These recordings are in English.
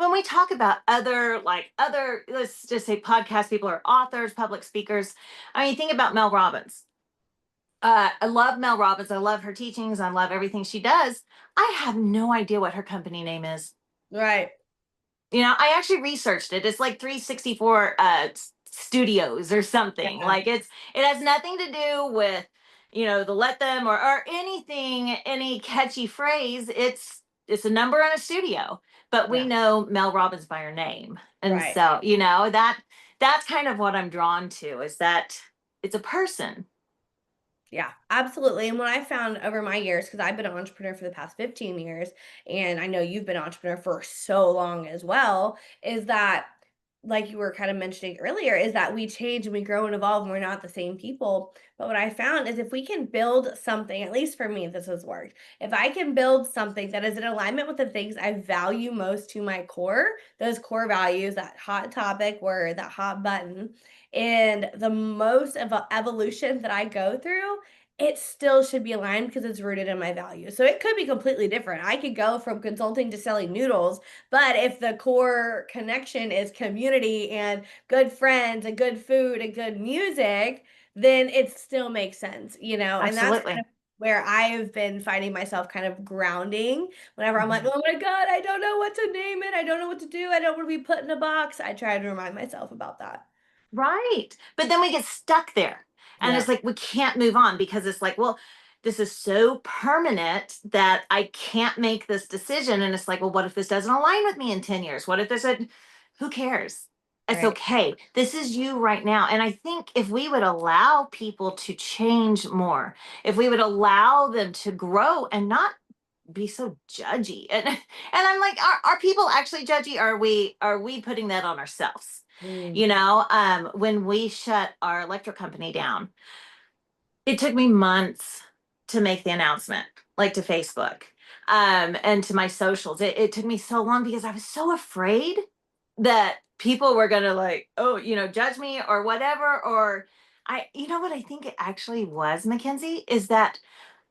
when we talk about other, let's just say podcast people or authors, public speakers, I mean, think about Mel Robbins. I love Mel Robbins. I love her teachings. I love everything she does. I have no idea what her company name is. Right. I actually researched it. It's like 364 studios or something. Yeah. Like it has nothing to do with, the let them or anything, any catchy phrase. It's a number in a studio. But we Yeah. know Mel Robbins by her name. And Right. so, that's kind of what I'm drawn to, is that it's a person. Yeah, absolutely. And what I found over my years, because I've been an entrepreneur for the past 15 years, and I know you've been an entrepreneur for so long as well, is that, like you were kind of mentioning earlier, is that we change and we grow and evolve and we're not the same people. But what I found is if we can build something, at least for me, this has worked. If I can build something that is in alignment with the things I value most to my core, those core values, that hot topic word, that hot button, and the most of a evolution that I go through, it still should be aligned because it's rooted in my values. So it could be completely different. I could go from consulting to selling noodles, but if the core connection is community and good friends and good food and good music, then it still makes sense, And that's kind Absolutely. of where I've been finding myself kind of grounding whenever I'm like, Mhm. oh my God, I don't know what to name it. I don't know what to do. I don't want to be put in a box. I try to remind myself about that. Right. But then we get stuck there. And Yeah. it's like we can't move on because it's like, well, this is so permanent that I can't make this decision. And it's like, well, what if this doesn't align with me in 10 years? What if there's who cares? It's Right. okay. This is you right now. And I think if we would allow people to change more, if we would allow them to grow and not be so judgy. And I'm like, are people actually judgy? Are we putting that on ourselves? Mm. When we shut our electric company down, it took me months to make the announcement, like to Facebook, and to my socials. It took me so long because I was so afraid that people were going to, like, oh, judge me or whatever. Or what I think it actually was, Mackenzie, is that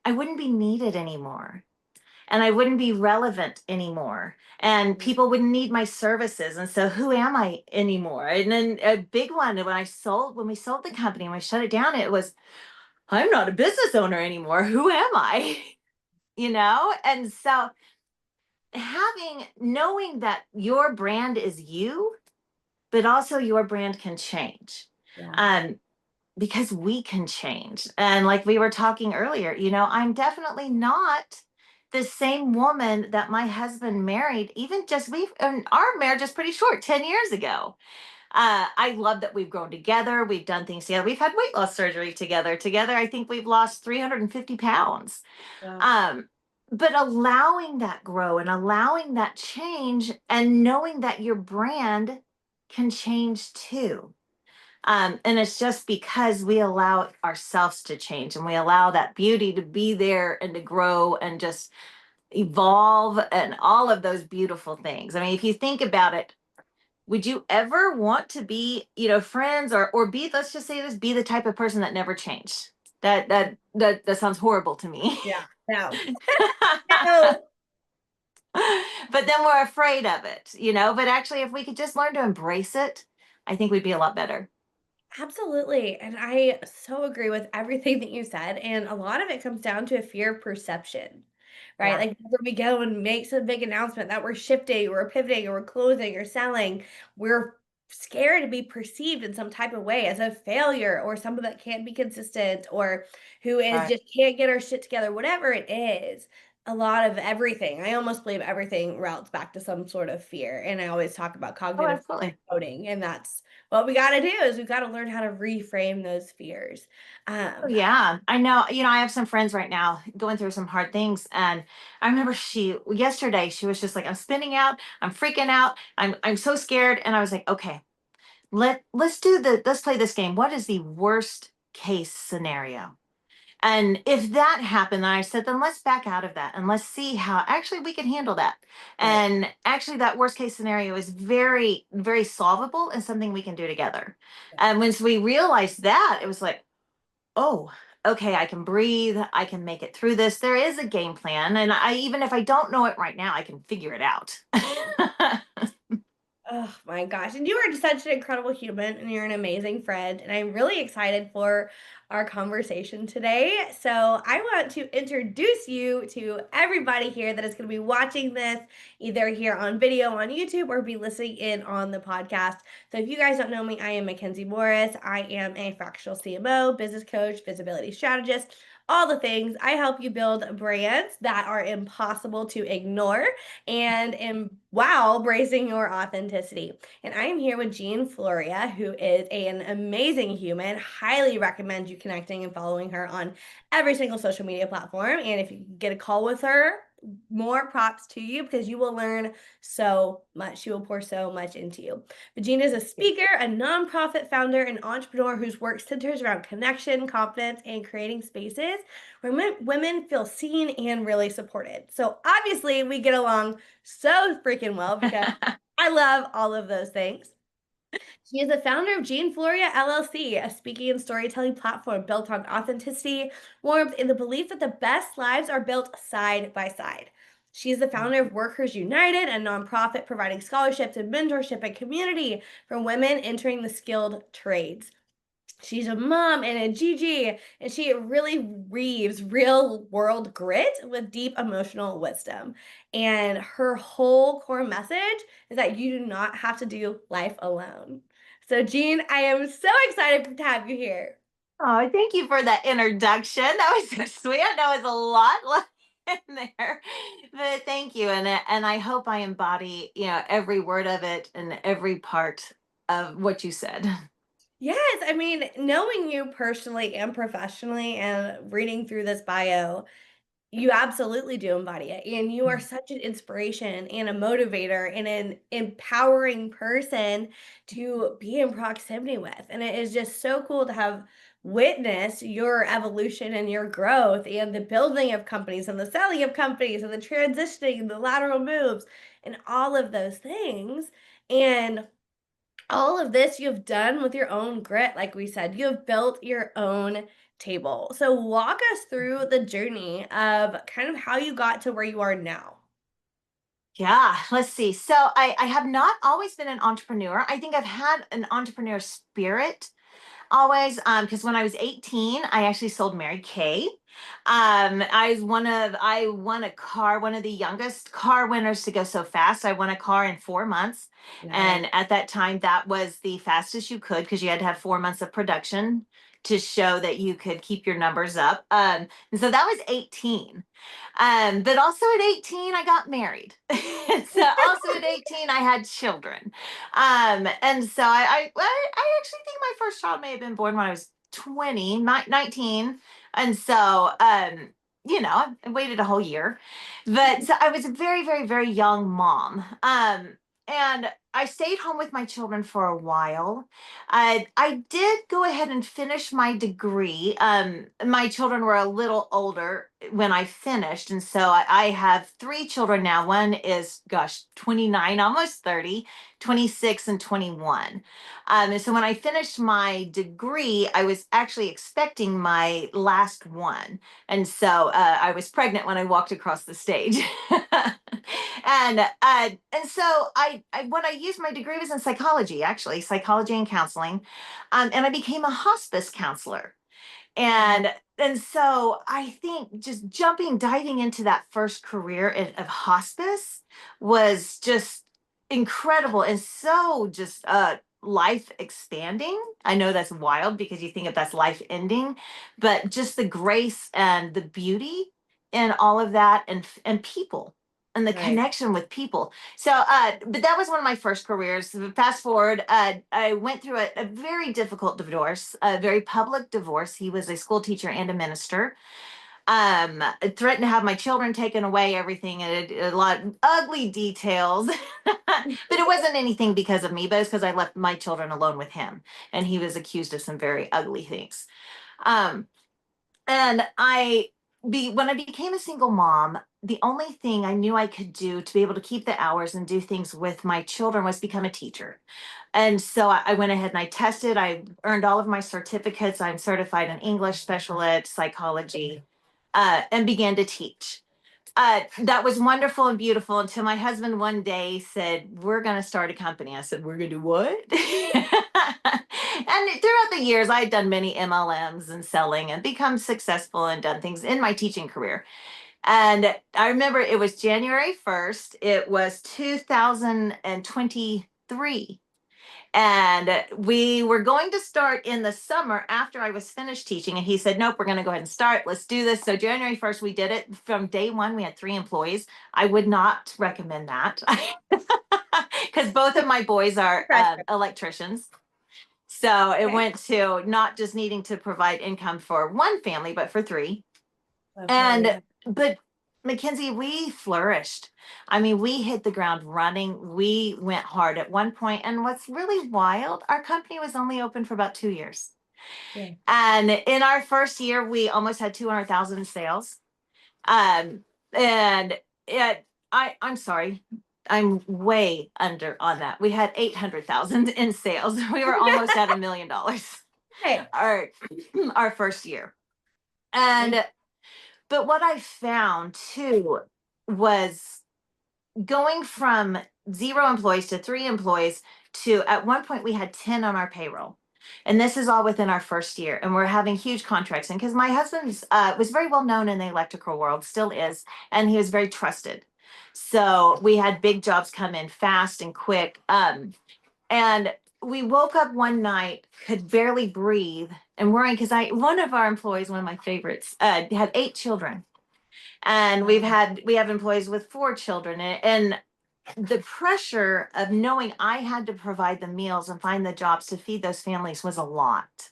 I wouldn't be needed anymore and I wouldn't be relevant anymore. And Mm. people wouldn't need my services. And so who am I anymore? And then a big one, when we sold the company and we shut it down, it was, I'm not a business owner anymore. Who am I? And so knowing that your brand is you, but also your brand can change. Yeah. Um, because we can change. And like we were talking earlier, I'm definitely not the same woman that my husband married, even just and our marriage is pretty short, 10 years ago. I love that we've grown together. We've done things together. We've had weight loss surgery together. Together, I think we've lost 350 pounds. Wow. Um, but allowing that grow and allowing that change and knowing that your brand can change too. And it's just because we allow ourselves to change and we allow that beauty to be there and to grow and just evolve and all of those beautiful things. I mean, if you think about it, would you ever want to be, friends or be, let's just say this, be the type of person that never changed? That sounds horrible to me. Yeah. No. No. But then we're afraid of it, but actually if we could just learn to embrace it, I think we'd be a lot better. Absolutely. And I so agree with everything that you said. And a lot of it comes down to a fear of perception, right? Yeah. Like when we go and make some big announcement that we're shifting or we're pivoting or we're closing or selling, we're scared to be perceived in some type of way as a failure or someone that can't be consistent or who is Right. just can't get our shit together, whatever it is. A lot of everything. I almost believe everything routes back to some sort of fear. And I always talk about Oh, cognitive absolutely. coding, and that's what we gotta do is we've gotta learn how to reframe those fears. Oh, Um, yeah, I know. I have some friends right now going through some hard things. And I remember yesterday, she was just like, I'm spinning out. I'm freaking out. I'm so scared. And I was like, okay, let's play this game. What is the worst case scenario? And if that happened, then I said, then let's back out of that and let's see how actually we can handle that. right. And actually, that worst case scenario is very, very solvable and something we can do together. Yeah. And once we realized that, it was like, oh, okay, I can breathe. I can make it through this. There is a game plan. And even if I don't know it right now, I can figure it out. Oh my gosh. And you are just such an incredible human and you're an amazing friend. And I'm really excited for our conversation today. So I want to introduce you to everybody here that is going to be watching this either here on video on YouTube or be listening in on the podcast. So if you guys don't know me, I am Mackenzie Morris. I am a fractional CMO, business coach, visibility strategist, all the things. I help you build brands that are impossible to ignore and while embracing your authenticity. And I am here with Jean Floria, who is an amazing human. Highly recommend you connecting and following her on every single social media platform. And if you get a call with her, more props to you because you will learn so much. She will pour so much into you. Regina is a speaker, a nonprofit founder, and entrepreneur whose work centers around connection, confidence, and creating spaces where women feel seen and really supported. So obviously, we get along so freaking well because I love all of those things. She is the founder of Jean Floria LLC, a speaking and storytelling platform built on authenticity, warmth, and the belief that the best lives are built side by side. She is the founder of Workers United, a nonprofit providing scholarships and mentorship and community for women entering the skilled trades. She's a mom and a Gigi, and she really weaves real world grit with deep emotional wisdom. And her whole core message is that you do not have to do life alone. So, Jean, I am so excited to have you here. Oh, thank you for that introduction. That was so sweet. I know it's a lot in there, but thank you. And I hope I embody, every word of it and every part of what you said. Yes, I mean, knowing you personally and professionally and reading through this bio, you absolutely do embody it, and you are such an inspiration and a motivator and an empowering person to be in proximity with, and it is just so cool to have witnessed your evolution and your growth and the building of companies and the selling of companies and the transitioning and the lateral moves and all of those things, and all of this you've done with your own grit, like we said. You have built your own table. So walk us through the journey of kind of how you got to where you are now. Yeah, let's see. So I have not always been an entrepreneur. I think I've had an entrepreneur spirit always, because when I was 18, I actually sold Mary Kay. I won a car, one of the youngest car winners to go so fast. I won a car in 4 months. Nice. And at that time, that was the fastest you could because you had to have 4 months of production to show that you could keep your numbers up. And so that was 18. But also at 18, I got married. So also at 18, I had children. And so I actually think my first child may have been born when I was 19. And so, I waited a whole year. But so I was a very, very, very young mom. And I stayed home with my children for a while. I did go ahead and finish my degree. My children were a little older when I finished. And so I have three children now. One is, gosh, 29, almost 30, 26, and 21. And so when I finished my degree, I was actually expecting my last one. And so I was pregnant when I walked across the stage. And so what I used my degree was in psychology, actually, psychology and counseling. And I became a hospice counselor. Wow. And so I think just diving into that first career of hospice was just incredible and so just life expanding. I know that's wild because you think of that's life ending, but just the grace and the beauty and all of that and people and the Right. connection with people. So, but that was one of my first careers. Fast forward, I went through a very difficult divorce, a very public divorce. He was a school teacher and a minister. Threatened to have my children taken away, everything, and a lot of ugly details. But it wasn't anything because of me, but it's because I left my children alone with him, and he was accused of some very ugly things. Um, and when I became a single mom, the only thing I knew I could do to be able to keep the hours and do things with my children was become a teacher. And so I went ahead and I tested. I earned all of my certificates. I'm certified in English, special ed, psychology, and began to teach. that was wonderful and beautiful until my husband one day said, "We're going to start a company." I said, "We're going to do what?" And throughout the years, I had done many MLMs and selling and become successful and done things in my teaching career. And I remember it was January 1st, it was 2023. And we were going to start in the summer after I was finished teaching. And he said, "Nope, we're going to go ahead and start. Let's do this." So January 1st, we did it. From day one, we had 3 employees. I would not recommend that because both of my boys are Pressure. electricians. So it Okay. went to not just needing to provide income for one family, but for 3. Okay, And yeah. but Mackenzie, we flourished. I mean, we hit the ground running. We went hard at one point. And what's really wild, our company was only open for about 2 years. Yeah. And in our first year, we almost had 200,000 in sales. Um, and I'm sorry, I'm way under on that. We had 800,000 in sales. We were almost at $1 million Okay. our our first year. Mm, And but what I found too was going from 0 employees to 3 employees to at one point we had 10 on our payroll. And this is all within our first year. And we're having huge contracts. And because my husband's was very well known in the electrical world, still is, and he was very trusted. So we had big jobs come in fast and quick. And we woke up one night, could barely breathe, and worrying because one of our employees, one of my favorites, had 8 children, and wow. we have employees with 4 children, and the pressure of knowing I had to provide the meals and find the jobs to feed those families was a lot.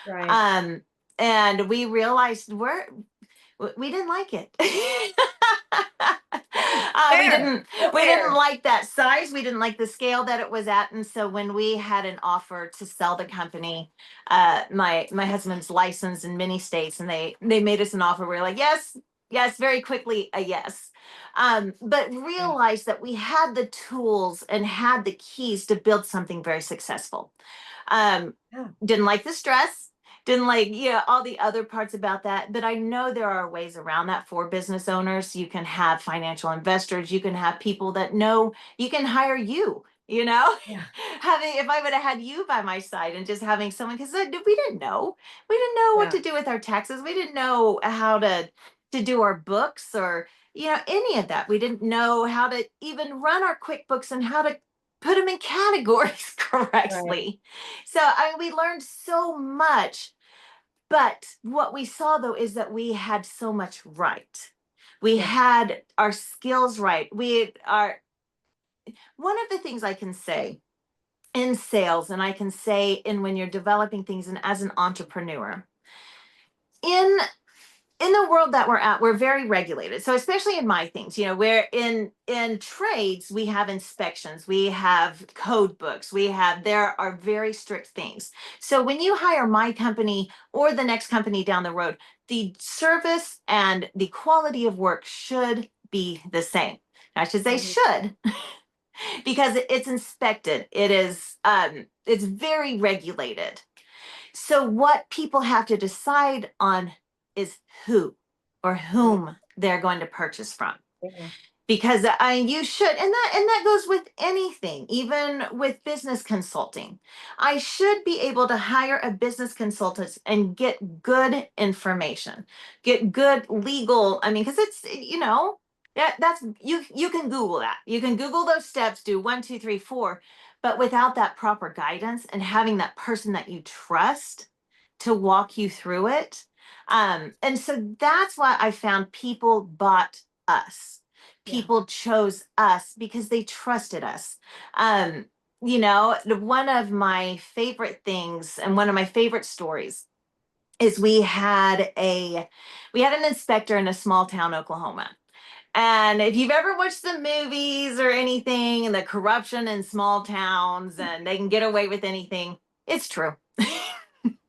Right. Um, and we realized we didn't like it. Fair. So We didn't fair. like that size. We didn't like the scale that it was at. And so when we had an offer to sell the company, my husband's licensed in many states, and they made us an offer. We were like, yes, yes, very quickly a yes. But Yeah. realized that we had the tools and had the keys to build something very successful. Um, Yeah. didn't like the stress, didn't like, all the other parts about that. But I know there are ways around that for business owners. You can have financial investors, you can have people that know, you can hire you, you know. Yeah. Having, if I would have had you by my side and just having someone, because we didn't know what Yeah. to do with our taxes, we didn't know how to do our books, or any of that. We didn't know how to even run our QuickBooks and how to put them in categories Right. correctly. So we learned so much. But what we saw though is that we had so much right. We Yeah. had our skills right. We are One of the things I can say in sales, and I can say in when you're developing things and as an entrepreneur, in in the world that we're at, we're very regulated. So especially in my things, where in trades we have inspections, we have code books, there are very strict things. So when you hire my company or the next company down the road, the service and the quality of work should be the same. I should say Mhm. should, because it's inspected. It's very regulated. So what people have to decide on is who or Right. whom they're going to purchase from. Yeah. Because you should, and that goes with anything, even with business consulting. I should be able to hire a business consultant and get good information, get good legal. I mean, because it's that's you can Google that. You can Google those steps, do 1, 2, 3, 4, but without that proper guidance and having that person that you trust to walk you through it. And so that's why I found people bought us. Yeah. People chose us because they trusted us. One of my favorite things and one of my favorite stories is we had an inspector in a small town, Oklahoma. And if you've ever watched the movies or anything and the corruption in small towns and they can get away with anything, it's true.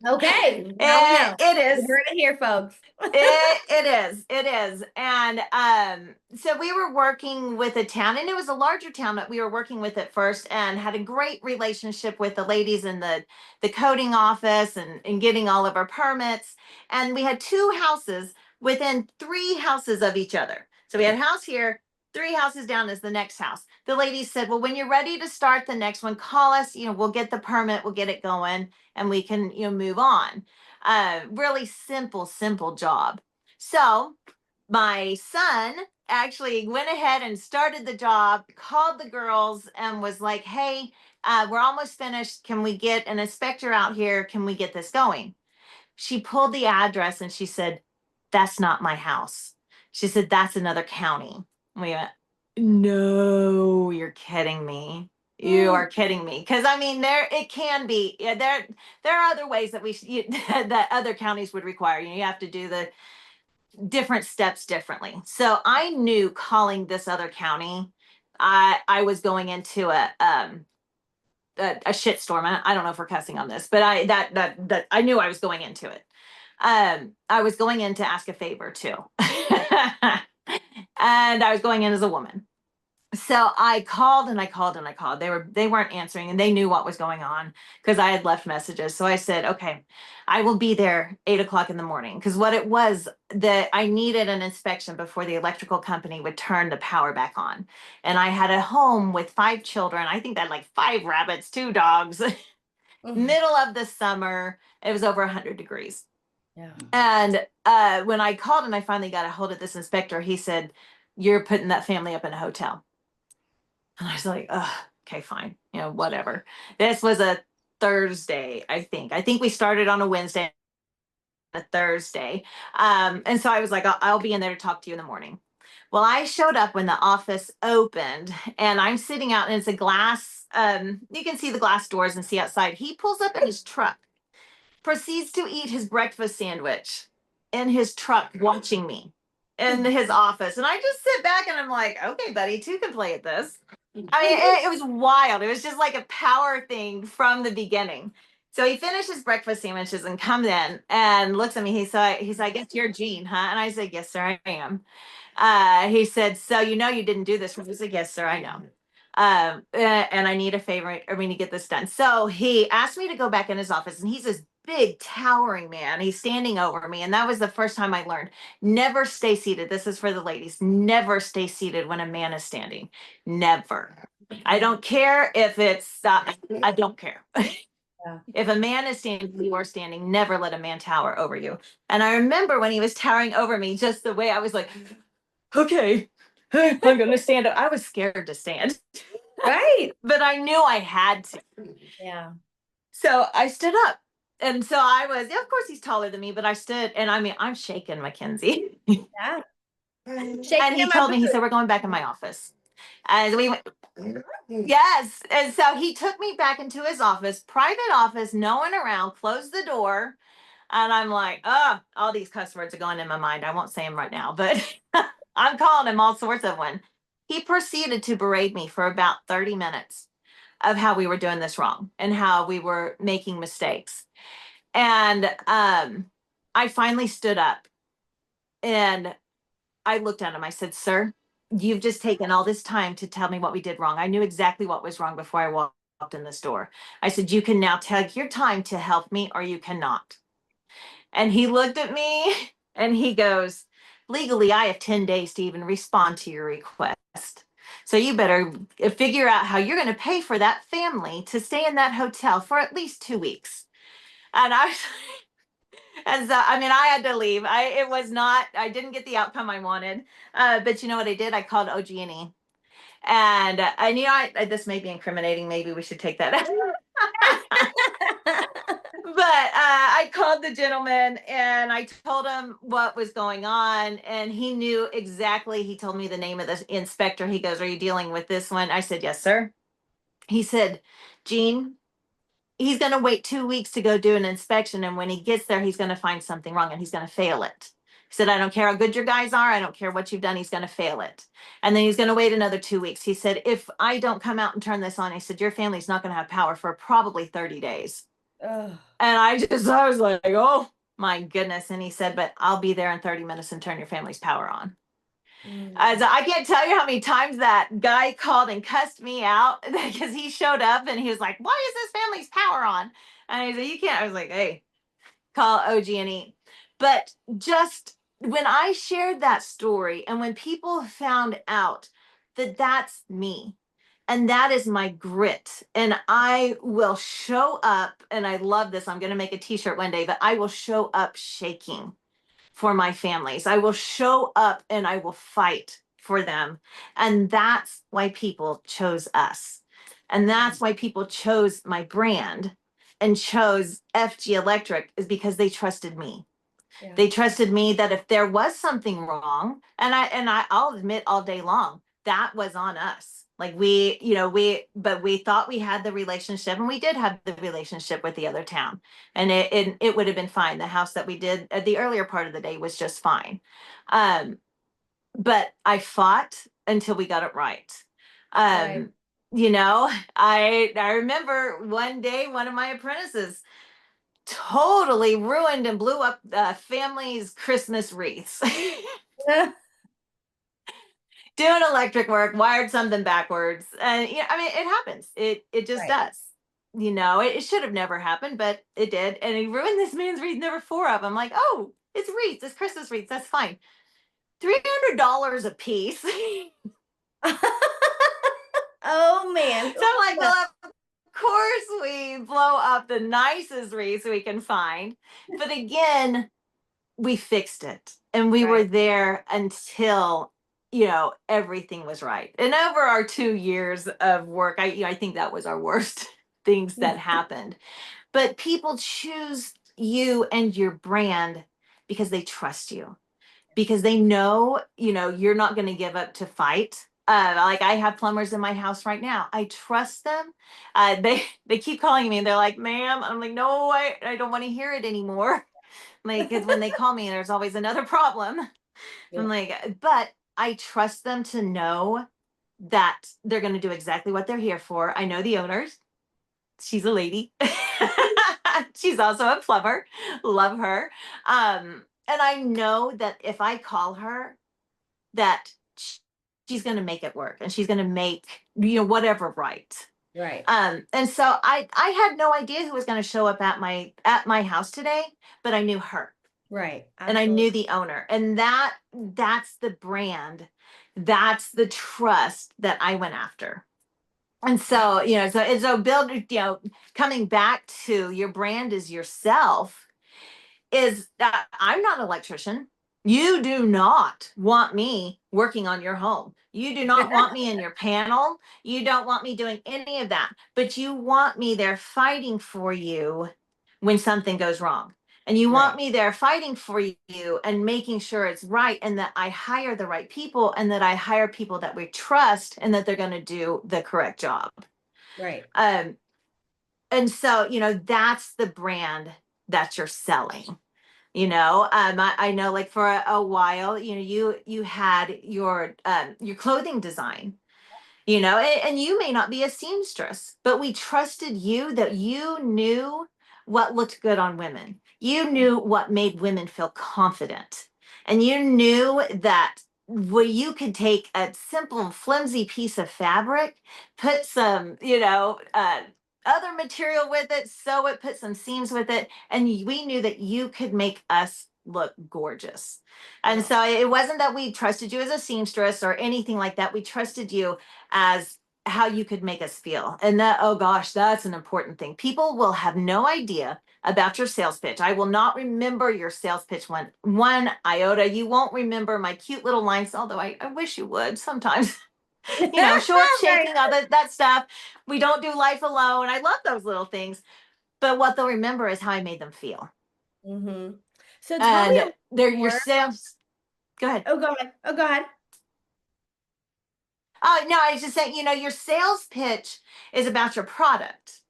Okay. Now we know. It You is. heard it here, folks. It is. And so we were working with a town, and it was a larger town that we were working with at first, and had a great relationship with the ladies in the coding office, and getting all of our permits. And we had 2 houses within 3 houses of each other. So we had a house here, 3 houses down is the next house. The lady said, well, when you're ready to start the next one, call us, we'll get the permit, we'll get it going, and we can, move on. Really simple job. So my son actually went ahead and started the job, called the girls, and was like, hey, we're almost finished. Can we get an inspector out here? Can we get this going? She pulled the address and she said, that's not my house. She said, that's another county. We went, no, you're kidding me. You are kidding me. Because I mean, it can be. Yeah, there are other ways that that other counties would require. You have to do the different steps differently. So I knew calling this other county, I was going into a shit storm. I don't know if we're cussing on this, but I knew I was going into it. I was going in to ask a favor too. And I was going in as a woman. So I called and I called and I called. They weren't answering and they knew what was going on because I had left messages. So I said, okay, I will be there 8 o'clock in the morning. Because what it was that I needed an inspection before the electrical company would turn the power back on. And I had a home with 5 children. I think I had like 5 rabbits, 2 dogs, Mhm. middle of the summer. It was over 100 degrees. Yeah. And when I called and I finally got a hold of this inspector, he said, you're putting that family up in a hotel. And I was like, oh, okay, fine. Whatever. This was a Thursday, I think. I think we started on a Wednesday, a Thursday. And so I was like, I'll be in there to talk to you in the morning. Well, I showed up when the office opened and I'm sitting out and it's a glass, you can see the glass doors and see outside. He pulls up in his truck, proceeds to eat his breakfast sandwich in his truck, watching me in his office. And I just sit back and I'm like, okay, buddy, two can play at this. I mean, it was wild. It was just like a power thing from the beginning. So he finishes breakfast sandwiches and comes in and looks at me. He's like, I guess you're Jean, huh? And I said, yes, sir, I am. He said, so you didn't do this. I said, yes, sir, I know. And I need a favor. I mean, to get this done. So he asked me to go back in his office, and he's this big, towering man. He's standing over me, and that was the first time I learned: never stay seated. This is for the ladies. Never stay seated when a man is standing. Never. I don't care if it's. I don't care. Yeah. If a man is standing, you are standing. Never let a man tower over you. And I remember when he was towering over me, just the way I was like, okay, I'm going to stand up. I was scared to stand, Right. but I knew I had to. Yeah. So I stood up. And so I was, of course, he's taller than me, but I stood and I mean, I'm shaking, Mackenzie. Yeah. And Shaking he in my told me, he boots. said, we're going back in my office. And we went, yes. And so he took me back into his office, private office, no one around, closed the door. And I'm like, oh, all these cuss words are going in my mind. I won't say them right now, but I'm calling him all sorts of one. He proceeded to berate me for about 30 minutes of how we were doing this wrong and how we were making mistakes. And I finally stood up and I looked at him. I said, sir, you've just taken all this time to tell me what we did wrong. I knew exactly what was wrong before I walked in this door. I said, you can now take your time to help me or you cannot. And he looked at me and he goes, legally, I have 10 days to even respond to your request. So you better figure out how you're going to pay for that family to stay in that hotel for at least 2 weeks. And and so, I mean, I had to leave. It was not, I didn't get the outcome I wanted. But you know what I did? I called OG&E. And this may be incriminating. Maybe we should take that out. But I called the gentleman and I told him what was going on, and he knew exactly. He told me the name of the inspector. He goes, are you dealing with this one? I said, yes, sir. He said, Jean, he's going to wait 2 weeks to go do an inspection. And when he gets there, he's going to find something wrong and he's going to fail it. He said, I don't care how good your guys are. I don't care what you've done. He's going to fail it. And then he's going to wait another 2 weeks. He said, if I don't come out and turn this on, he said, your family's not going to have power for probably 30 days. Ugh. And I was like, oh my goodness. And he said, but I'll be there in 30 minutes and turn your family's power on. As I can't tell you how many times that guy called and cussed me out because he showed up and he was like, why is this family's power on? And he said, you can't. I was like, hey, call OG&E. But just when I shared that story and when people found out that that's me and that is my grit and I will show up, and I love this, I'm going to make a t-shirt one day, but I will show up shaking for my families. I will show up and I will fight for them. And that's why people chose us. And that's why people chose my brand and chose FG Electric, is because they trusted me. Yeah. They trusted me that if there was something wrong, I'll admit all day long, that was on us. Like but we thought we had the relationship, and we did have the relationship with the other town, and it would have been fine. The house that we did at the earlier part of the day was just fine. Um, but I fought until we got it right. Right. Um, I remember one day one of my apprentices totally ruined and blew up the family's Christmas wreaths. Doing electric work, wired something backwards, and I mean, it happens. It just Right. does. It should have never happened, but it did, and he ruined this man's wreath. Never four of them. Like, oh, it's wreaths, it's Christmas wreaths. That's fine. $300 a piece. So Oh man. Who I'm like, would've well, of course we blow up the nicest wreaths we can find, but again, we fixed it and we were Right. there until everything was right. And over our 2 years of work, I think that was our worst things that happened. But people choose you and your brand because they trust you, because they know you're not going to give up to fight. Like, I have plumbers in my house right now. I trust them. They keep calling me and they're like, ma'am. I'm like, no, I don't want to hear it anymore. Like, because when they call me, there's always another problem. I'm Yeah. like, but I trust them to know that they're going to do exactly what they're here for. I know the owners. She's a lady. She's also a plumber. Love her. And I know that if I call her, that she's going to make it work and she's going to make whatever right. Right. And so I had no idea who was going to show up at my house today, but I knew her Right. and I Absolutely. knew the owner, and that's the brand, that's the trust that I went after. And so build, coming back to your brand is yourself, is that I'm not an electrician. You do not want me working on your home. You do not want me in your panel. You don't want me doing any of that, but you want me there fighting for you when something goes wrong. And you want Right. me there fighting for you and making sure it's right, and that I hire the right people, and that I hire people that we trust and that they're going to do the correct job. Right. Um, and so, that's the brand that you're selling. I know, like, for a while, you had your clothing design, and you may not be a seamstress, but we trusted you, that you knew what looked good on women. You knew what made women feel confident. And you knew that where you could take a simple, flimsy piece of fabric, put some, other material with it, sew it, put some seams with it, and we knew that you could make us look gorgeous. And Wow. so it wasn't that we trusted you as a seamstress or anything like that. We trusted you as how you could make us feel. And that, oh gosh, that's an important thing. People will have no idea about your sales pitch. I will not remember your sales pitch one iota. You won't remember my cute little lines, although I wish you would sometimes. Show up Right. shaking, all that stuff. We don't do life alone. I love those little things. But what they'll remember is how I made them feel. Mm-hmm. So tell me a And little they're your more. sales. Go ahead. Oh, go ahead. Oh, go ahead. Oh, no, I was just saying, your sales pitch is about your product,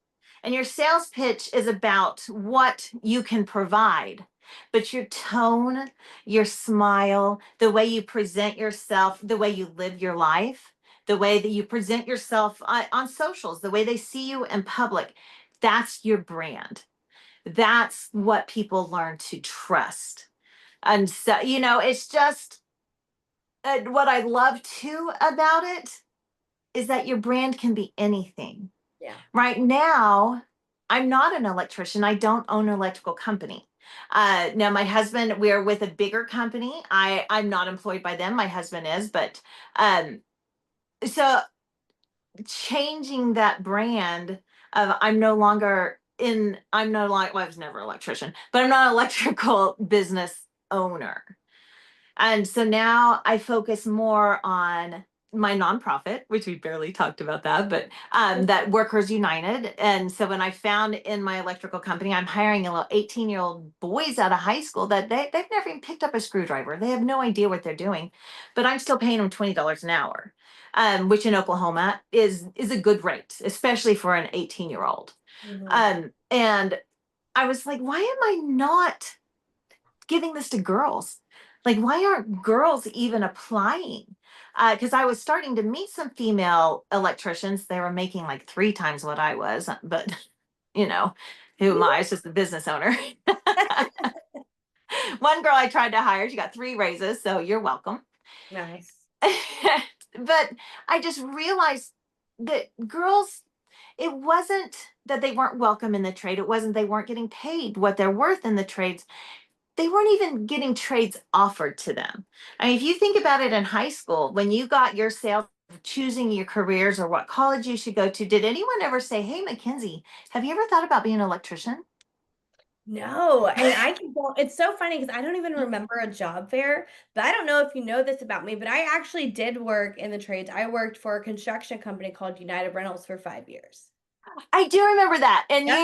and your sales pitch is about what you can provide. But your tone, your smile, the way you present yourself, the way you live your life, the way that you present yourself on socials, the way they see you in public, that's your brand. That's what people learn to trust. And so, it's just what I love too about it is that your brand can be anything. Yeah. Right now, I'm not an electrician. I don't own an electrical company. Now my husband, we're with a bigger company. I'm not employed by them. My husband is, but so changing that brand of I'm no longer, well, I was never an electrician, but I'm not an electrical business owner. And so now I focus more on my nonprofit, which we barely talked about that, but that Workers United. And so when I found in my electrical company, I'm hiring a little 18-year-old boys out of high school that they've never even picked up a screwdriver. They have no idea what they're doing, but I'm still paying them $20 an hour, which in Oklahoma is a good rate, especially for an 18-year-old. Mhm. And I was like, why am I not giving this to girls? Like, why aren't girls even applying? Because I was starting to meet some female electricians. They were making like 3 times what I was, but you know, who am I? It's just the business owner. One girl I tried to hire, she got 3 raises, so you're welcome. Nice. But I just realized that girls, it wasn't that they weren't welcome in the trade. It wasn't they weren't getting paid what they're worth in the trades. They weren't even getting trades offered to them. I mean, if you think about it in high school, when you got your sales, choosing your careers or what college you should go to, did anyone ever say, "Hey, Mackenzie, have you ever thought about being an electrician?" No, and I can go it's so funny because I don't even remember a job fair, but I don't know if you know this about me, but I actually did work in the trades. I worked for a construction company called United Rentals for 5 years. I do remember that, and Yep,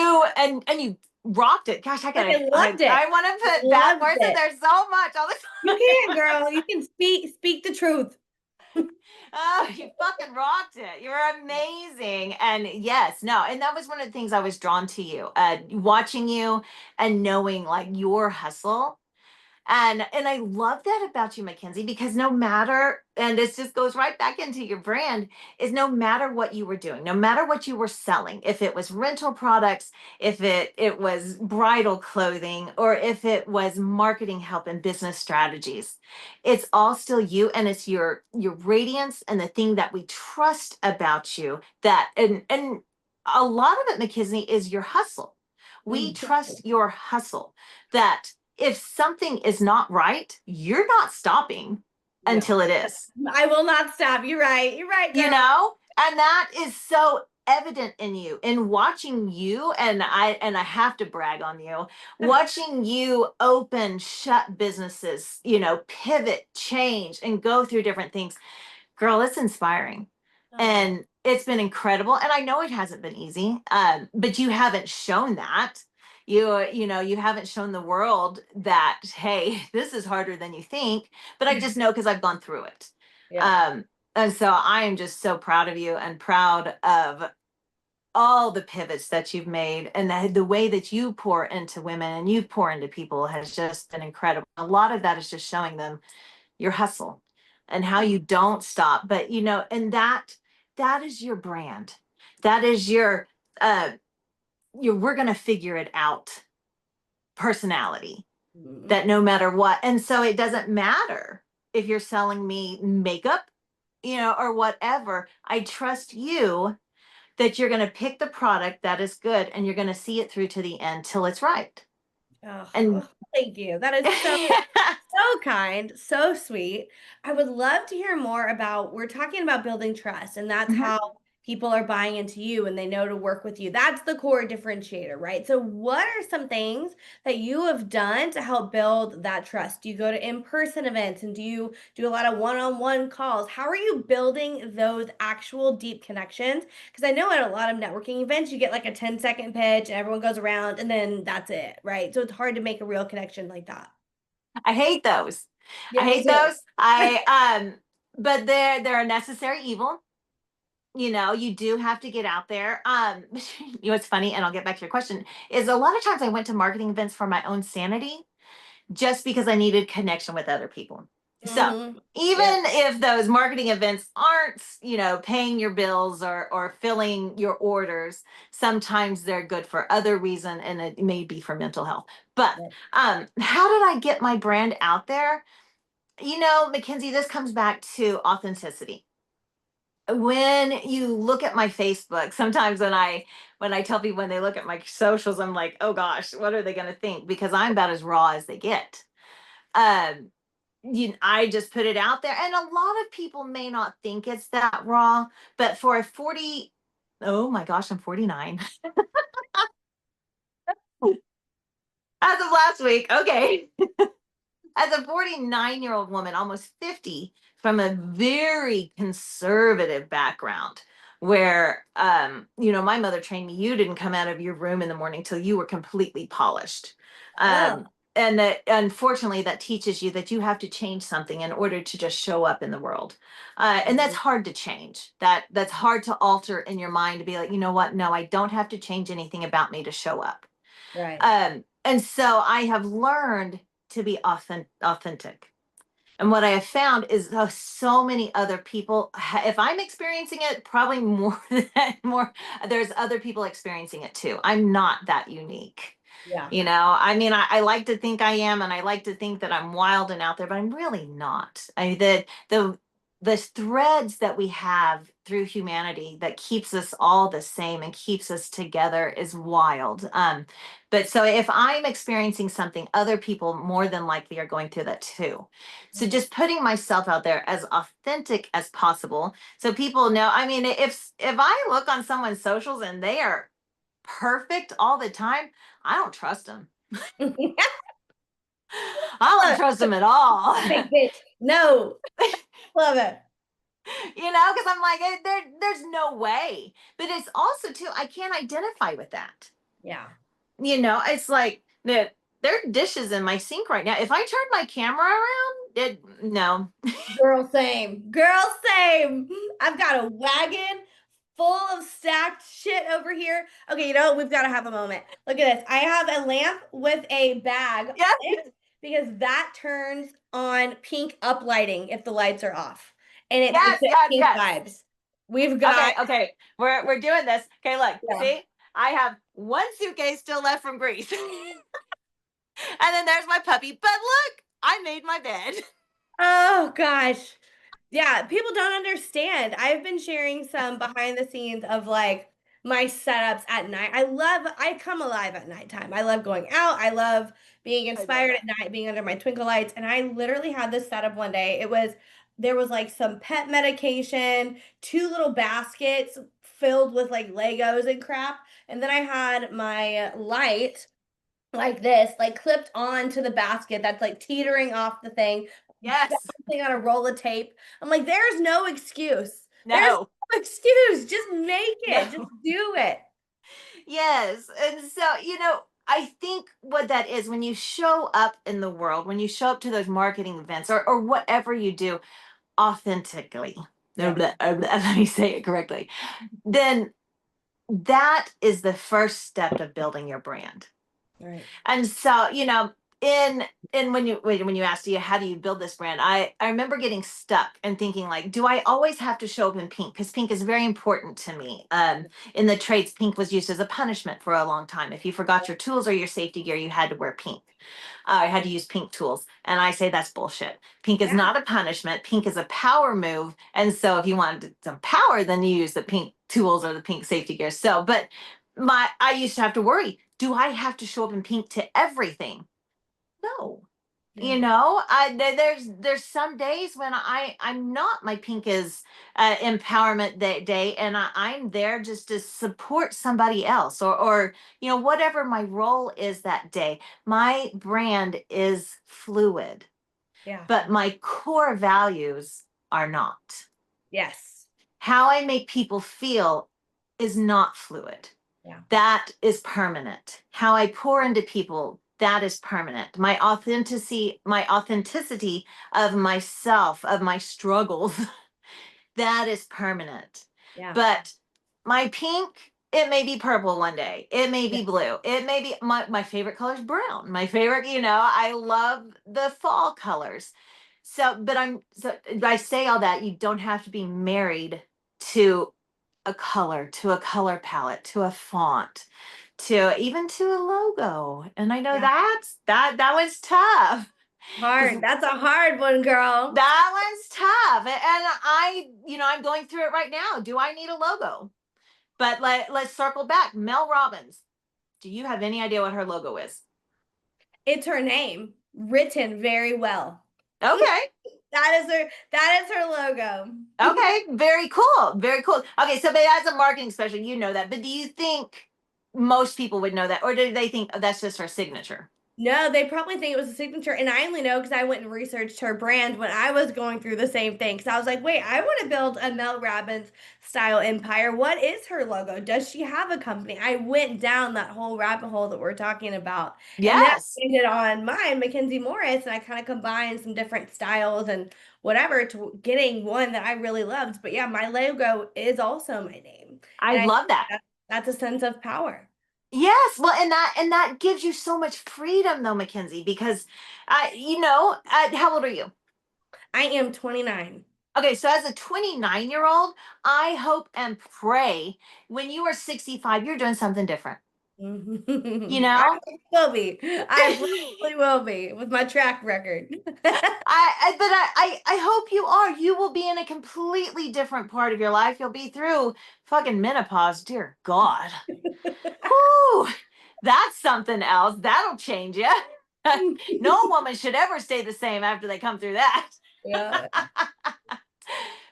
you rocked it. Gosh, I loved it. I want to I put bad loved words in it. there so much all the You time. can, girl. You can speak the truth. Oh, you fucking rocked it. You're amazing. And yes, no, and that was one of the things I was drawn to you, watching you and knowing like your hustle. And I love that about you, Mackenzie, because no matter, and this just goes right back into your brand, is no matter what you were doing, no matter what you were selling, if it was rental products, if it was bridal clothing, or if it was marketing help and business strategies, it's all still you, and it's your radiance and the thing that we trust about you, that and a lot of it, Mackenzie, is your hustle. We Mhm. trust your hustle, that if something is not right, you're not stopping No, until it is, I will not stop. You're right. You're right, you girl. know? And that is so evident in you, in watching you. And I have to brag on you, watching you open, shut businesses, pivot, change, and go through different things. Girl, it's inspiring. Oh, And it's been incredible. And I know it hasn't been easy, but you haven't shown that. You haven't shown the world that, hey, this is harder than you think. But I just know because I've gone through it. yeah. Um, and so I am just so proud of you and proud of all the pivots that you've made, and the way that you pour into women and you pour into people has just been incredible. A lot of that is just showing them your hustle and how you don't stop, but and that is your brand. That is uh your we're going to figure it out personality, Mhm. that no matter what. And so it doesn't matter if you're selling me makeup, or whatever. I trust you that you're going to pick the product that is good, and you're going to see it through to the end till it's right. And Oh, thank you. That is so kind, so sweet. I would love to hear more about we're talking about building trust, and that's Mhm. how people are buying into you and they know to work with you. That's the core differentiator, right? So, what are some things that you have done to help build that trust? Do you go to in-person events and do you do a lot of one-on-one calls? How are you building those actual deep connections? Because I know at a lot of networking events, you get like a 10-second pitch and everyone goes around and then that's it, right? So, it's hard to make a real connection like that. I hate those. I Yeah, me hate too. those. I but they're a necessary evil. You do have to get out there. What's funny, and I'll get back to your question, is a lot of times I went to marketing events for my own sanity, just because I needed connection with other people. So Mhm. even Yep. if those marketing events aren't, paying your bills or filling your orders, sometimes they're good for other reason, and it may be for mental health. But Yep. how did I get my brand out there? Mackenzie, this comes back to authenticity. when you look at my Facebook, sometimes when I tell people when they look at my socials, I'm like, oh gosh, what are they going to think? Because I'm about as raw as they get. Um, I just put it out there, and a lot of people may not think it's that raw, but for a 40, oh my gosh, I'm 49 as of last week. Okay. As a 49-year-old woman, almost 50, from a very conservative background, where my mother trained me, you didn't come out of your room in the morning till you were completely polished. Oh, And that, unfortunately, that teaches you that you have to change something in order to just show up in the world. And that's mhm, hard to change. That's hard to alter in your mind, to be like, you know what, no, I don't have to change anything about me to show up. right. And so I have learned to be authentic. And what I have found is so many other people, if I'm experiencing it, probably more than more, there's other people experiencing it too. I'm not that unique. Yeah. I mean, I like to think I am, and I like to think that I'm wild and out there, but I'm really not. The threads that we have through humanity that keeps us all the same and keeps us together is wild. But so if I'm experiencing something, other people more than likely are going through that too. So Mhm. just putting myself out there as authentic as possible, so people know. I mean, if I look on someone's socials and they are perfect all the time, I don't trust them. I don't Look, trust them at all. fake bitch. No, love it. Because I'm like, there's no way. But it's also too, I can't identify with that. Yeah. It's like there are dishes in my sink right now. If I turn my camera around, no. Girl, same. Girl, same. I've got a wagon full of stacked shit over here. Okay, we've got to have a moment. Look at this. I have a lamp with a bag on Yes, it because that turns on pink uplighting if the lights are off. And it gives yes, it yes, pink yes. vibes. We've Okay, got, okay. We're doing this. Okay, look, yeah. see, I have one suitcase still left from Greece. And then there's my puppy. But look, I made my bed. Oh gosh. Yeah, people don't understand. I've been sharing some behind the scenes of like my setups at night. I come alive at nighttime. I love going out. I love being I love inspired at that. night, being under my twinkle lights. And I literally had this setup one day. There was like some pet medication, two little baskets filled with like Legos and crap. And then I had my light like this, like clipped on to the basket that's like teetering off the thing, Yes. balancing on a roll of tape. I'm like, there's no excuse. There's No. no excuse. Just make it. Just No. do it. Yes. And so, I think what that is, when you show up in the world, when you show up to those marketing events, or whatever you do authentically, Yeah. let me say it correctly, then that is the first step of building your brand. Right. And so, in when you asked you how do you build this brand, I remember getting stuck and thinking, like, do I always have to show up in pink? Because pink is very important to me. In the trades, pink was used as a punishment for a long time. If you forgot your tools or your safety gear, you had to wear pink. I had to use pink tools, and I say that's bullshit. Pink is Yeah. not a punishment. Pink is a power move, and so if you wanted some power, then you use the pink tools or the pink safety gear. So, but I used to have to worry, do I have to show up in pink to everything? No. Yeah. There's some days when I'm not. My pink is empowerment day, and I'm there just to support somebody else, or whatever my role is that day. My brand is fluid, Yeah. but my core values are not. Yes. How I make people feel is not fluid. Yeah. That is permanent. How I pour into people, that is permanent. My authenticity of myself, of my struggles, that is permanent. Yeah. But my pink, it may be purple one day. It may Yeah. be blue. It may be my favorite color is brown. My favorite, I love the fall colors. So I say all that, you don't have to be married to a color, to a color palette, to a font, to even to a logo. And I know Yeah. that was tough. Because Hard. That's a hard one, girl. that one's tough. And I'm going through it right now. Do I need a logo? But let's circle back. Mel Robbins. Do you have any idea what her logo is? It's her name written very well. Okay. That is her logo. Okay. Very cool. Very cool. Okay. So, but as a marketing specialist, you know that. But do you think most people would know that? Or do they think, oh, that's just her signature? No, they probably think it was a signature. And I only know because I went and researched her brand when I was going through the same thing. Because I was like, wait, I want to build a Mel Robbins style empire. What is her logo? Does she have a company? I went down that whole rabbit hole that we're talking about. And then Yes. I ended on mine, Mackenzie Morris, and I kind of combined some different styles and whatever to getting one that I really loved. But yeah, my logo is also my name. I And I think love that. that's a sense of power. Yes, well, and that gives you so much freedom, though, Mackenzie, because, how old are you? I am 29. Okay, so as a 29-year-old, I hope and pray when you are 65, you're doing something different. You I know, will be. I probably will be with my track record. but I hope you are. You will be in a completely different part of your life. You'll be through fucking menopause, dear God. Whew, that's something else. That'll change you. No woman should ever stay the same after they come through that. Yeah,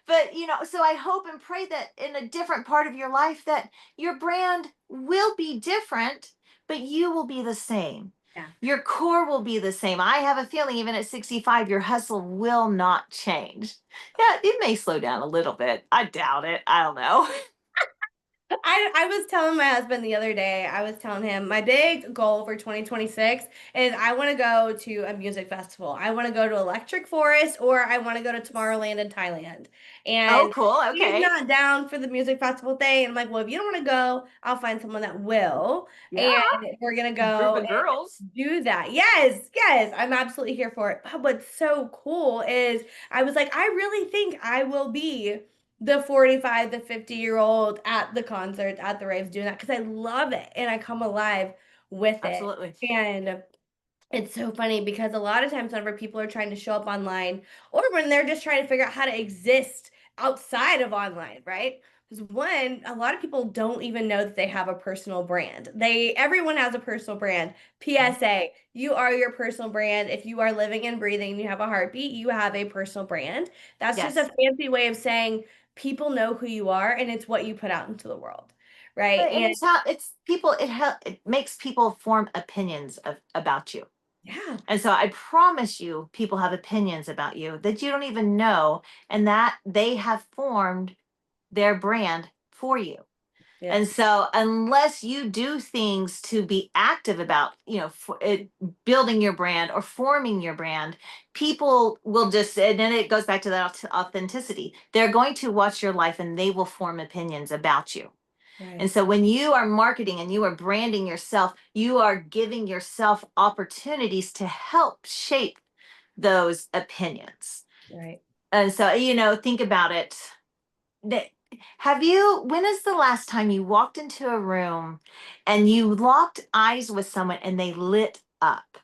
But so I hope and pray that in a different part of your life that your brand will be different, but you will be the same. yeah. Your core will be the same. I have a feeling even at 65 your hustle will not change. Yeah, it may slow down a little bit. I doubt it. I don't know. I was telling my husband the other day, I was telling him my big goal for 2026 is I want to go to a music festival. I want to go to Electric Forest or I want to go to Tomorrowland in Thailand. Oh, And cool. he's Okay. not down for the music festival thing. And I'm like, well, if you don't want to go, I'll find someone that will. Yeah. And we're gonna Group go of girls. and do that. Yes, yes, I'm absolutely here for it. But what's so cool is I was like, I really think I will be the 45 the 50-year-old at the concerts at the raves doing that because I love it and I come alive with it. Absolutely. And it's so funny because a lot of times whenever people are trying to show up online or when they're just trying to figure out how to exist outside of online, right? Because one, a lot of people don't even know that they have a personal brand. Everyone has a personal brand. PSA, you are your personal brand. If you are living and breathing and you have a heartbeat, you have a personal brand. That's just a Yes. fancy way of saying people know who you are and it's what you put out into the world. Right. And And it's how it's people it makes people form opinions about you. yeah, And so I promise you, people have opinions about you that you don't even know, and that they have formed their brand for you. And yes, so, unless you do things to be active about, building your brand or forming your brand, people will just, and then it goes back to that authenticity. They're going to watch your life and they will form opinions about you. And right, so when you are marketing and you are branding yourself, you are giving yourself opportunities to help shape those opinions. right. And so, think about it. When is the last time you walked into a room and you locked eyes with someone and they lit up?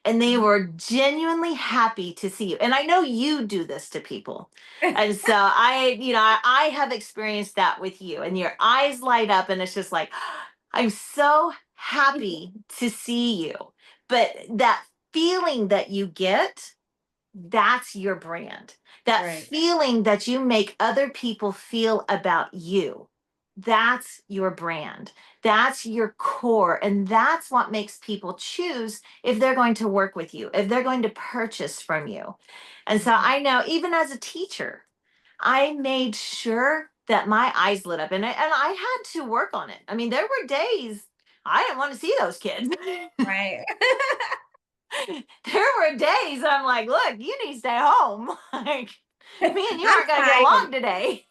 And they were genuinely happy to see you. And I know you do this to people. And so I have experienced that with you, and your eyes light up, and it's just like, I'm so happy to see you. But that feeling that you get, that's your brand. That Right, feeling that you make other people feel about you, that's your brand. That's your core. And that's what makes people choose if they're going to work with you, if they're going to purchase from you. And so mhm, I know, even as a teacher, I made sure that my eyes lit up, and I had to work on it. I mean, there were days I didn't want to see those kids. right. There were days I'm like, look, you need to stay home. Like, me and you I'm aren't going to get fine. along today.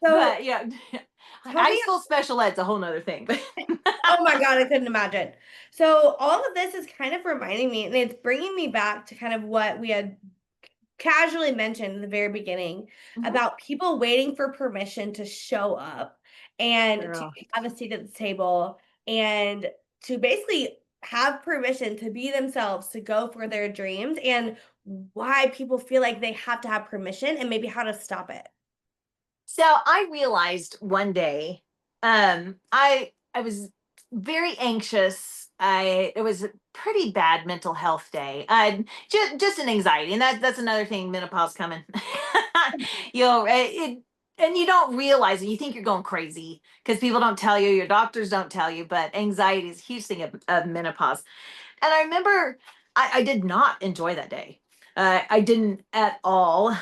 So But yeah, tell high me, school special ed's a whole nother thing. But oh my God, I couldn't imagine. So all of this is kind of reminding me, and it's bringing me back to kind of what we had casually mentioned in the very beginning Mhm. about people waiting for permission to show up and to Girl. have a seat at the table and to basically have permission to be themselves, to go for their dreams, and why people feel like they have to have permission and maybe how to stop it. So I realized one day, I was very anxious. It was a pretty bad mental health day. Just an anxiety, and that's another thing. Menopause coming, you know, and you don't realize it. You think you're going crazy because people don't tell you, your doctors don't tell you, but anxiety is a huge thing of menopause. And I remember I did not enjoy that day. I didn't at all.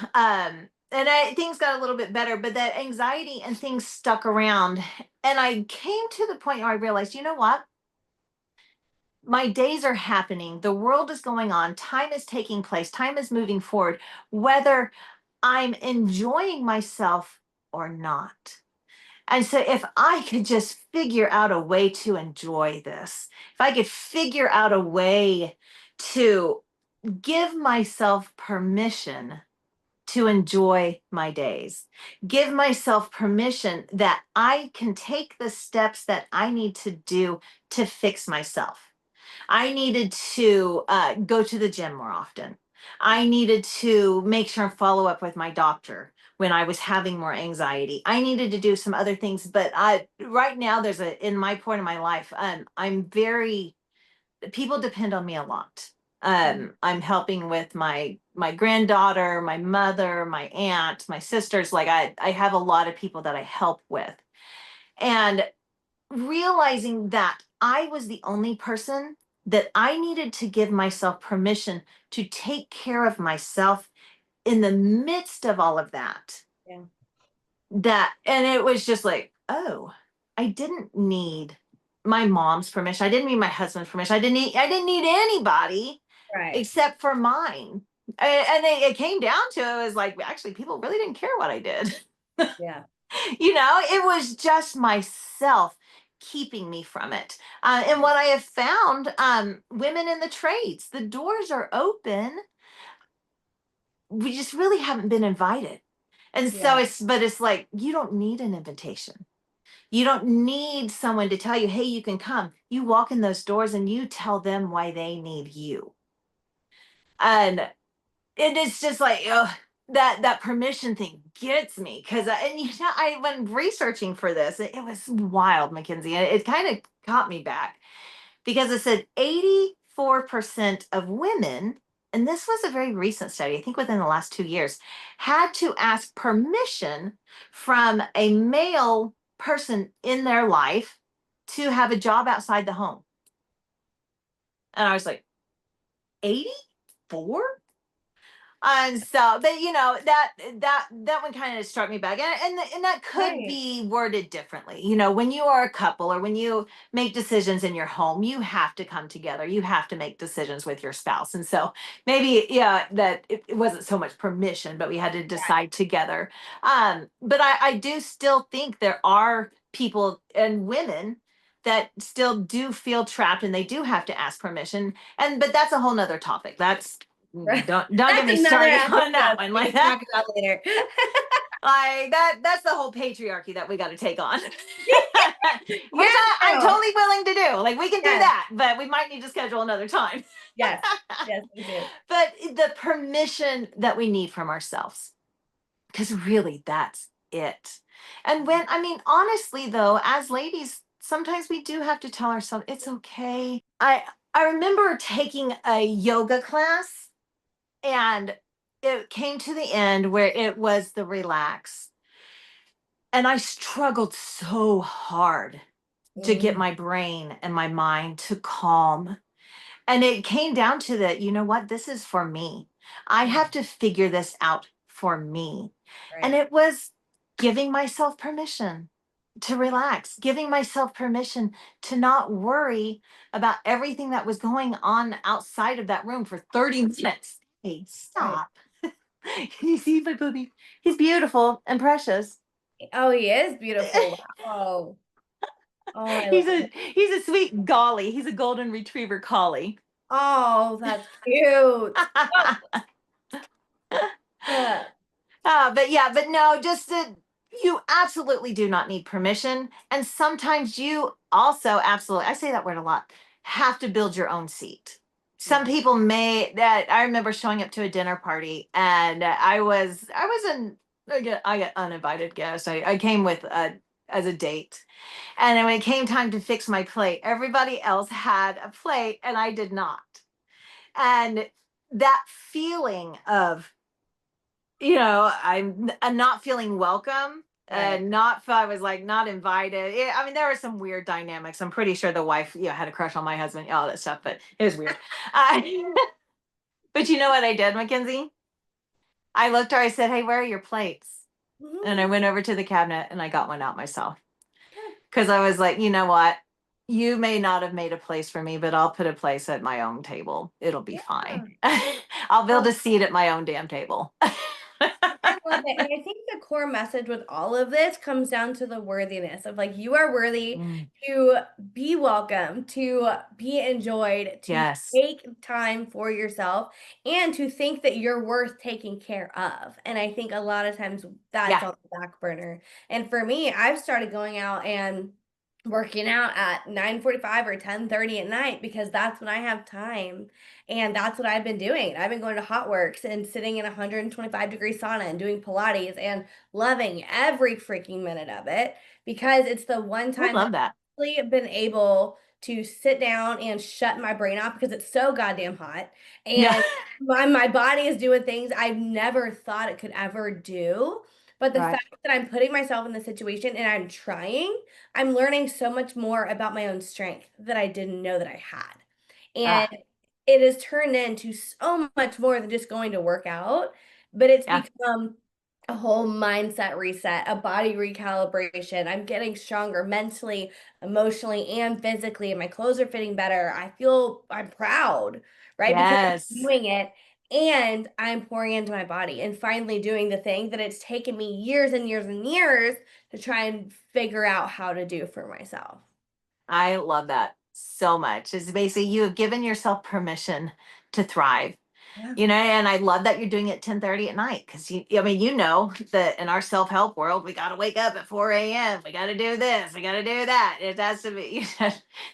Things got a little bit better, but that anxiety and things stuck around. And I came to the point where I realized, you know what? My days are happening. The world is going on. Time is taking place. Time is moving forward, whether I'm enjoying myself or not. And so, if I could just figure out a way to enjoy this, if I could figure out a way to give myself permission to enjoy my days, give myself permission that I can take the steps that I need to do to fix myself. I needed to go to the gym more often. I needed to make sure and follow up with my doctor when I was having more anxiety. I needed to do some other things, but I right now there's a in my point in my life, I'm very people depend on me a lot. Mhm. I'm helping with my granddaughter, my mother, my aunt, my sisters. Like I have a lot of people that I help with, and realizing that I was the only person that I needed to give myself permission to take care of myself in the midst of all of that. Yeah. And it was just like, oh, I didn't need my mom's permission. I didn't need my husband's permission. I didn't need anybody Right. except for mine. And it came down to it was like actually people really didn't care what I did. Yeah. It was just myself keeping me from it. And what I have found, women in the trades, the doors are open. We just really haven't been invited. And so Yeah. but it's like, you don't need an invitation. You don't need someone to tell you, hey, you can come. You walk in those doors and you tell them why they need you. And it is just like, that permission thing gets me because I when researching for this, it was wild, Mackenzie. It kind of caught me back because it said 84% of women, and this was a very recent study, I think within the last 2 years, had to ask permission from a male person in their life to have a job outside the home. And I was like, 84? And so, but that one kind of struck me back, and that could Right. be worded differently. When you are a couple or when you make decisions in your home, you have to come together. You have to make decisions with your spouse, and so maybe yeah, that it wasn't so much permission, but we had to decide together. But I do still think there are people and women that still do feel trapped, and they do have to ask permission. But that's a whole nother topic. That's Right. don't get That's me another started on that episode one we like can that. talk about later. Like that's the whole patriarchy that we got to take on. Which Yeah, I'm no. totally willing to do. Like we can do Yes, that, but we might need to schedule another time. yes, yes, we do. But the permission that we need from ourselves, because really that's it. And when I mean honestly though, as ladies, sometimes we do have to tell ourselves it's okay. I remember taking a yoga class, and it came to the end where it was the relax. And I struggled so hard to get Mm, my brain and my mind to calm. And it came down to that, you know what? This is for me. I yeah, have to figure this out for me. And right, it was giving myself permission to relax, giving myself permission to not worry about everything that was going on outside of that room for 30 minutes. Hey, right. stop. Can you see my booby? He's beautiful and precious. Oh, he is beautiful. Wow. Oh, I he's love a it. he's a sweet golly. He's a golden retriever collie. Oh, that's cute. Oh, But yeah, but no, just that you absolutely do not need permission. And sometimes you also absolutely, I say that word a lot. have to build your own seat. Some Yeah. people may that I remember showing up to a dinner party and I got uninvited guest. I came with as a date. And then when it came time to fix my plate, everybody else had a plate and I did not. And that feeling of, I'm not feeling welcome Right. and not I was like not invited. I mean, there were some weird dynamics. I'm pretty sure the wife, had a crush on my husband, all that stuff, but it was weird. Uh, but you know what I did, Mackenzie? I looked her, I said, "Hey, where are your plates?" And I Mhm. went over to the cabinet and I got one out myself. Good. Because I was like, you know what? You may not have made a place for me, but I'll put a place at my own table. It'll be fine. Yeah. I'll build Well, a seat at my own damn table. I love it. And I think the core message with all of this comes down to the worthiness of like you are worthy Mm, to be welcome, to be enjoyed, to yes. take time for yourself, and to think that you're worth taking care of. And I think a lot of times that's Yeah. on the back burner. And for me, I've started going out and working out at 9:45 or 10:30 at night because that's when I have time. And that's what I've been doing. I've been going to Hot Works and sitting in a 125-degree sauna and doing Pilates and loving every freaking minute of it because it's the one I time that love that. I've really been able to sit down and shut my brain off because it's so goddamn hot. Yeah. And my body is doing things I've never thought it could ever do. But the Right. fact that I'm putting myself in this situation and I'm trying, I'm learning so much more about my own strength that I didn't know that I had. And Ah, it has turned into so much more than just going to work out, but it's yeah. become a whole mindset reset, a body recalibration. I'm getting stronger mentally, emotionally, and physically, and my clothes are fitting better. I'm proud, right? Because I'm Yes. doing it and I'm pouring into my body and finally doing the thing that it's taken me years and years and years to try and figure out how to do for myself. I love that so much. It's basically you have given yourself permission to thrive. Yeah. And I love that you're doing it 10:30 at night because I mean, that in our self-help world, we got to wake up at 4 a.m. We got to do this, we got to do that. It has to be,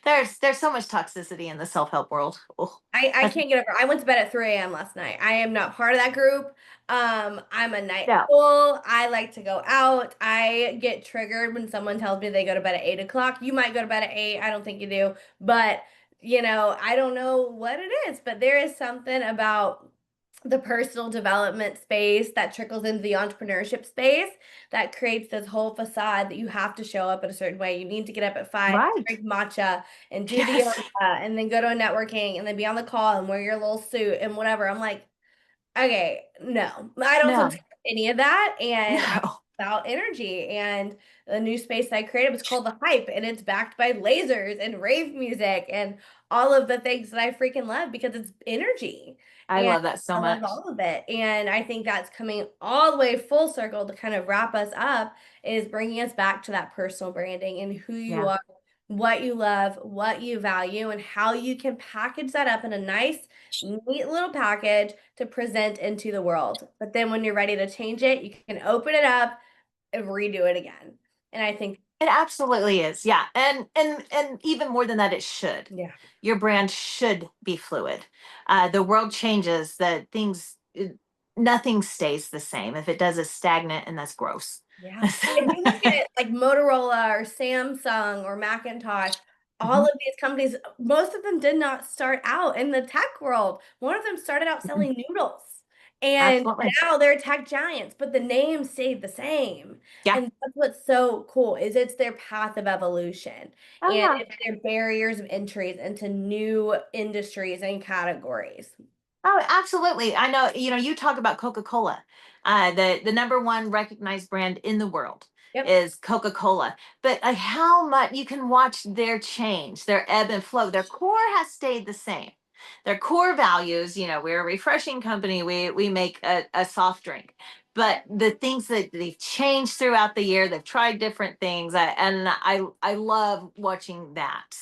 there's so much toxicity in the self-help world. Oh, I that's, can't get over. I went to bed at 3 a.m. last night. I am not part of that group. I'm a night no, owl. I like to go out. I get triggered when someone tells me they go to bed at 8 o'clock. You might go to bed at 8. I don't think you do, but I don't know what it is, but there is something about the personal development space that trickles into the entrepreneurship space that creates this whole facade that you have to show up in a certain way. You need to get up at 5, right. drink matcha, and do the Yes. yoga, and then go to a networking, and then be on the call and wear your little suit and whatever. I'm like, okay, no, I don't No, subscribe to any of that. And I'm no. about energy. And the new space that I created was called The Hype, and it's backed by lasers and rave music and all of the things that I freaking love because it's energy. I And love that so I love much. all of it. And I think that's coming all the way full circle to kind of wrap us up is bringing us back to that personal branding and who you Yeah. are, what you love, what you value, and how you can package that up in a nice, neat little package to present into the world. But then when you're ready to change it, you can open it up and redo it again. And I think, It absolutely is. Yeah. And even more than that, it should. yeah, Your brand should be fluid. The world changes, nothing stays the same. If it does, it's stagnant and that's gross. yeah. And if you look at like Motorola or Samsung or Macintosh, all Mhm, of these companies, most of them did not start out in the tech world. One of them started out mhm. selling noodles. And Absolutely. now they're tech giants, but the name stayed the same. Yeah. And that's what's so cool is it's their path of evolution Oh, and yeah. it's their barriers of entries into new industries and categories. Oh, absolutely. I know, you talk about Coca-Cola. The number one recognized brand in the world Yep. is Coca-Cola. But how much you can watch their change, their ebb and flow. Their core has stayed the same. Their core values, we're a refreshing company. We make a soft drink. But the things that they've changed throughout the year, they've tried different things. I love watching that.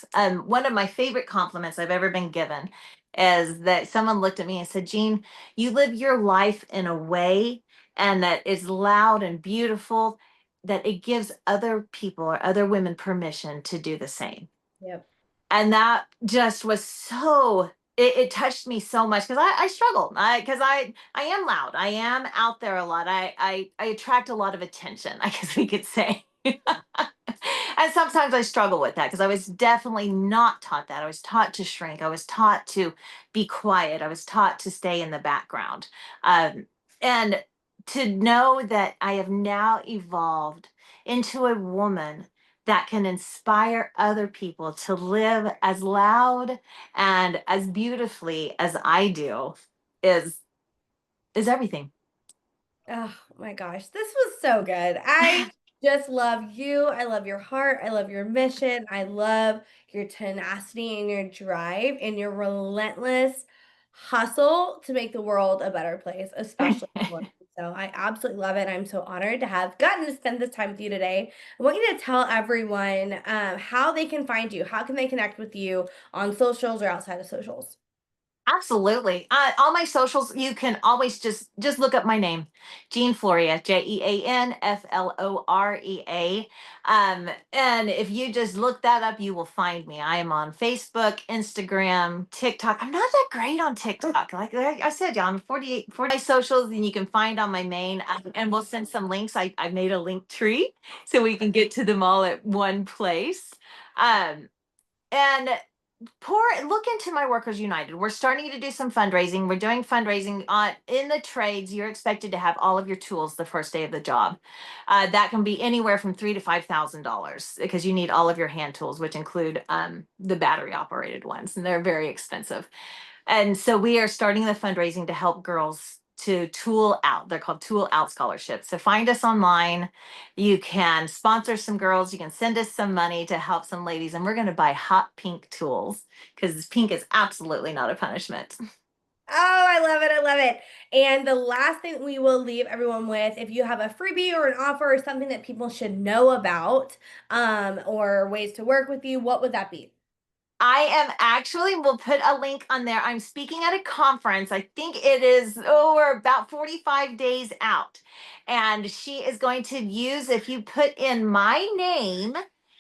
One of my favorite compliments I've ever been given is that someone looked at me and said, "Jean, you live your life in a way and that is loud and beautiful that it gives other people or other women permission to do the same." Yep. And that just was so, it touched me so much because I struggle. I am loud. I am out there a lot. I attract a lot of attention, I guess we could say. And sometimes I struggle with that because I was definitely not taught that. I was taught to shrink. I was taught to be quiet. I was taught to stay in the background. And to know that I have now evolved into a woman that can inspire other people to live as loud and as beautifully as I do is is everything. Oh my gosh, this was so good. I just love you. I love your heart. I love your mission. I love your tenacity and your drive and your relentless hustle to make the world a better place, especially for women. So I absolutely love it. I'm so honored to have gotten to spend this time with you today. I want you to tell everyone how they can find you. How can they connect with you on socials or outside of socials? Absolutely. All my socials, you can always just look up my name, Jean Floria, Jeanflorea. And if you just look that up, you will find me. I am on Facebook, Instagram, TikTok. I'm not that great on TikTok. Like I said, yeah, I'm 48, 40 socials, and you can find on my main. And we'll send some links. I made a link tree so we can get to them all at one place. And pour look into my Workers United. We're starting to do some fundraising. We're doing fundraising on in the trades. You're expected to have all of your tools the first day of the job. That can be anywhere from $3,000 to $5,000 because you need all of your hand tools, which include the battery operated ones, and they're very expensive. And so we are starting the fundraising to help girls to tool out. They're called tool out scholarships. So find us online. You can sponsor some girls. You can send us some money to help some ladies. And we're going to buy hot pink tools because pink is absolutely not a punishment. Oh, I love it. I love it. And the last thing we will leave everyone with, if you have a freebie or an offer or something that people should know about, or ways to work with you, what would that be? I am actually, we'll put a link on there. I'm speaking at a conference. I think it is, oh, we're about 45 days out. And she is going to use, if you put in my name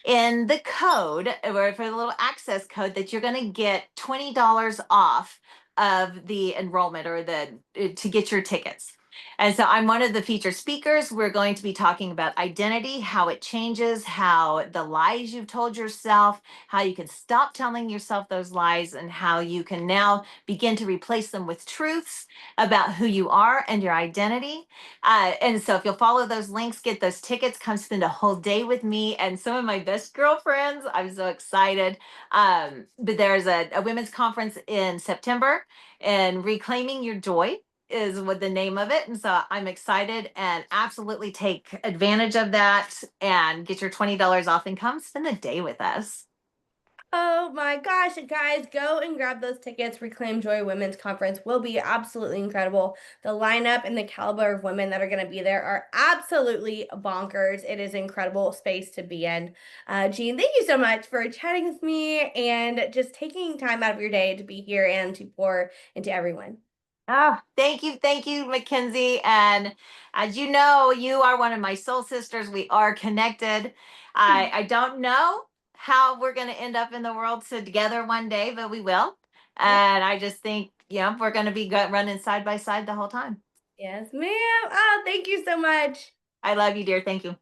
in the code, or for the little access code, that you're going to get $20 off of the enrollment or the to get your tickets. And so I'm one of the featured speakers. We're going to be talking about identity, how it changes, how the lies you've told yourself, how you can stop telling yourself those lies, and how you can now begin to replace them with truths about who you are and your identity. And so if you'll follow those links, get those tickets, come spend a whole day with me and some of my best girlfriends. I'm so excited. But there's a women's conference in September, and Reclaiming Your Joy is what the name of it. And so I'm excited and absolutely take advantage of that and get your $20 off and come spend the day with us. Oh my gosh, guys, go and grab those tickets. Reclaim Joy Women's Conference will be absolutely incredible. The lineup and the caliber of women that are going to be there are absolutely bonkers. It is an incredible space to be in. Jean, thank you so much for chatting with me and just taking time out of your day to be here and to pour into everyone. Oh, thank you, Mackenzie. And as you know, you are one of my soul sisters. We are connected. I don't know how we're going to end up in the world together one day, but we will. Yep. And I just think, we're going to be running side by side the whole time. Yes, ma'am. Oh, thank you so much. I love you, dear. Thank you.